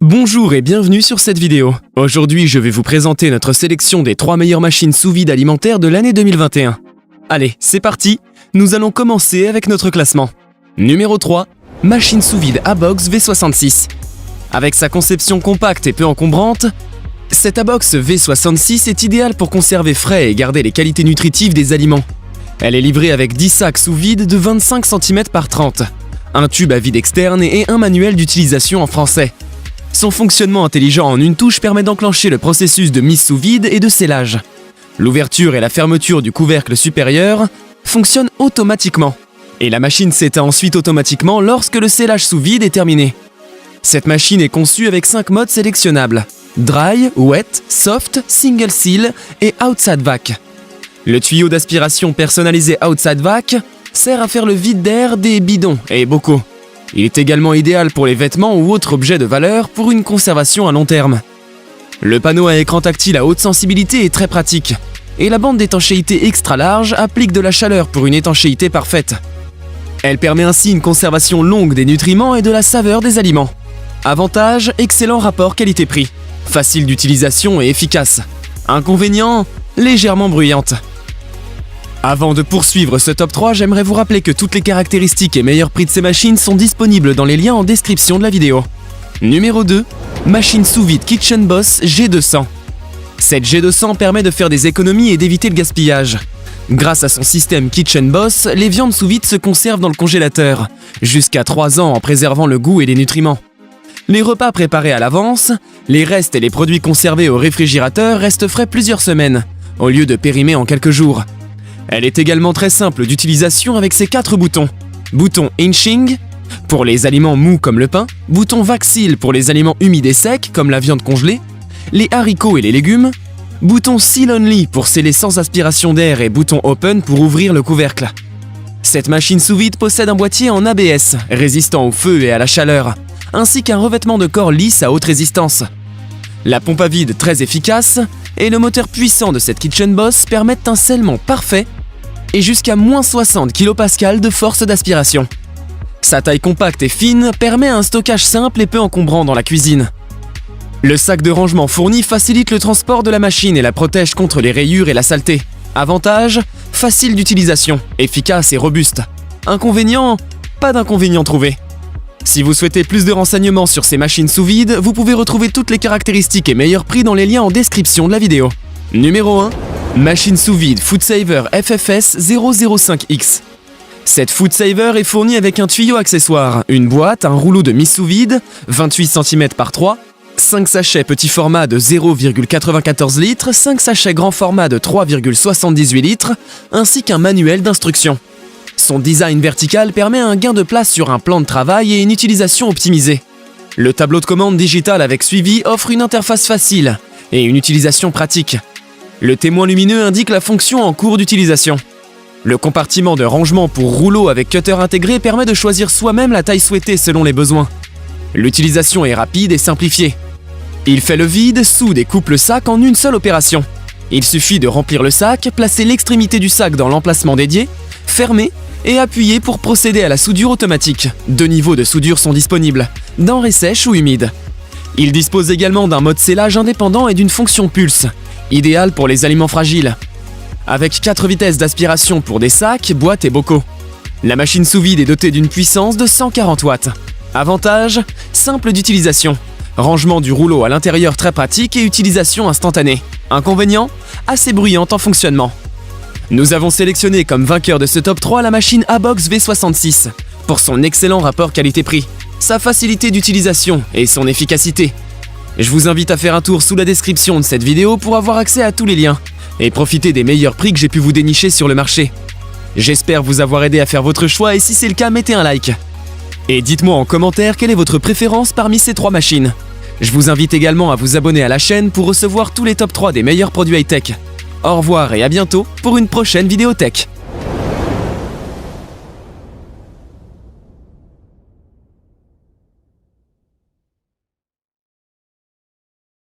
Bonjour et bienvenue sur cette vidéo. Aujourd'hui, je vais vous présenter notre sélection des 3 meilleures machines sous vide alimentaires de l'année 2021. Allez, c'est parti. Nous allons commencer avec notre classement. Numéro 3, machine sous vide ABOX V66. Avec sa conception compacte et peu encombrante, cette ABOX V66 est idéale pour conserver frais et garder les qualités nutritives des aliments. Elle est livrée avec 10 sacs sous vide de 25 cm par 30, un tube à vide externe et un manuel d'utilisation en français. Son fonctionnement intelligent en une touche permet d'enclencher le processus de mise sous vide et de scellage. L'ouverture et la fermeture du couvercle supérieur fonctionnent automatiquement. Et la machine s'éteint ensuite automatiquement lorsque le scellage sous vide est terminé. Cette machine est conçue avec 5 modes sélectionnables: Dry, Wet, Soft, Single Seal et Outside Vac. Le tuyau d'aspiration personnalisé Outside Vac sert à faire le vide d'air des bidons et bocaux. Il est également idéal pour les vêtements ou autres objets de valeur pour une conservation à long terme. Le panneau à écran tactile à haute sensibilité est très pratique, et la bande d'étanchéité extra large applique de la chaleur pour une étanchéité parfaite. Elle permet ainsi une conservation longue des nutriments et de la saveur des aliments. Avantage, excellent rapport qualité-prix, facile d'utilisation et efficace. Inconvénient, légèrement bruyante. Avant de poursuivre ce top 3, j'aimerais vous rappeler que toutes les caractéristiques et meilleurs prix de ces machines sont disponibles dans les liens en description de la vidéo. Numéro 2, machine sous vide Kitchen Boss G200. Cette G200 permet de faire des économies et d'éviter le gaspillage. Grâce à son système Kitchen Boss, les viandes sous vide se conservent dans le congélateur, jusqu'à 3 ans en préservant le goût et les nutriments. Les repas préparés à l'avance, les restes et les produits conservés au réfrigérateur restent frais plusieurs semaines, au lieu de périmer en quelques jours. Elle est également très simple d'utilisation avec ses 4 boutons. Bouton Inching pour les aliments mous comme le pain, bouton Vac Seal pour les aliments humides et secs comme la viande congelée, les haricots et les légumes, bouton Seal Only pour sceller sans aspiration d'air et bouton Open pour ouvrir le couvercle. Cette machine sous vide possède un boîtier en ABS résistant au feu et à la chaleur, ainsi qu'un revêtement de corps lisse à haute résistance. La pompe à vide très efficace et le moteur puissant de cette Kitchen Boss permettent un scellement parfait et jusqu'à moins 60 kPa de force d'aspiration. Sa taille compacte et fine permet un stockage simple et peu encombrant dans la cuisine. Le sac de rangement fourni facilite le transport de la machine et la protège contre les rayures et la saleté. Avantage, facile d'utilisation, efficace et robuste. Inconvénient, pas d'inconvénient trouvé. Si vous souhaitez plus de renseignements sur ces machines sous vide, vous pouvez retrouver toutes les caractéristiques et meilleurs prix dans les liens en description de la vidéo. Numéro 1, machine sous vide Foodsaver FFS 005X. Cette Foodsaver est fournie avec un tuyau accessoire, une boîte, un rouleau de mise sous vide, 28 cm par 3, 5 sachets petit format de 0,94 litres, 5 sachets grand format de 3,78 litres, ainsi qu'un manuel d'instructions. Son design vertical permet un gain de place sur un plan de travail et une utilisation optimisée. Le tableau de commande digital avec suivi offre une interface facile et une utilisation pratique. Le témoin lumineux indique la fonction en cours d'utilisation. Le compartiment de rangement pour rouleau avec cutter intégré permet de choisir soi-même la taille souhaitée selon les besoins. L'utilisation est rapide et simplifiée. Il fait le vide, soude et coupe le sac en une seule opération. Il suffit de remplir le sac, placer l'extrémité du sac dans l'emplacement dédié, fermer et appuyer pour procéder à la soudure automatique. 2 niveaux de soudure sont disponibles, denrées sèches ou humides. Il dispose également d'un mode scellage indépendant et d'une fonction pulse, idéal pour les aliments fragiles. Avec 4 vitesses d'aspiration pour des sacs, boîtes et bocaux. La machine sous vide est dotée d'une puissance de 140 watts. Avantage, simple d'utilisation. Rangement du rouleau à l'intérieur très pratique et utilisation instantanée. Inconvénient, assez bruyante en fonctionnement. Nous avons sélectionné comme vainqueur de ce top 3 la machine ABOX V66 pour son excellent rapport qualité-prix, sa facilité d'utilisation et son efficacité. Je vous invite à faire un tour sous la description de cette vidéo pour avoir accès à tous les liens et profiter des meilleurs prix que j'ai pu vous dénicher sur le marché. J'espère vous avoir aidé à faire votre choix et si c'est le cas, mettez un like. Et dites-moi en commentaire quelle est votre préférence parmi ces 3 machines. Je vous invite également à vous abonner à la chaîne pour recevoir tous les top 3 des meilleurs produits high-tech. Au revoir et à bientôt pour une prochaine vidéo tech.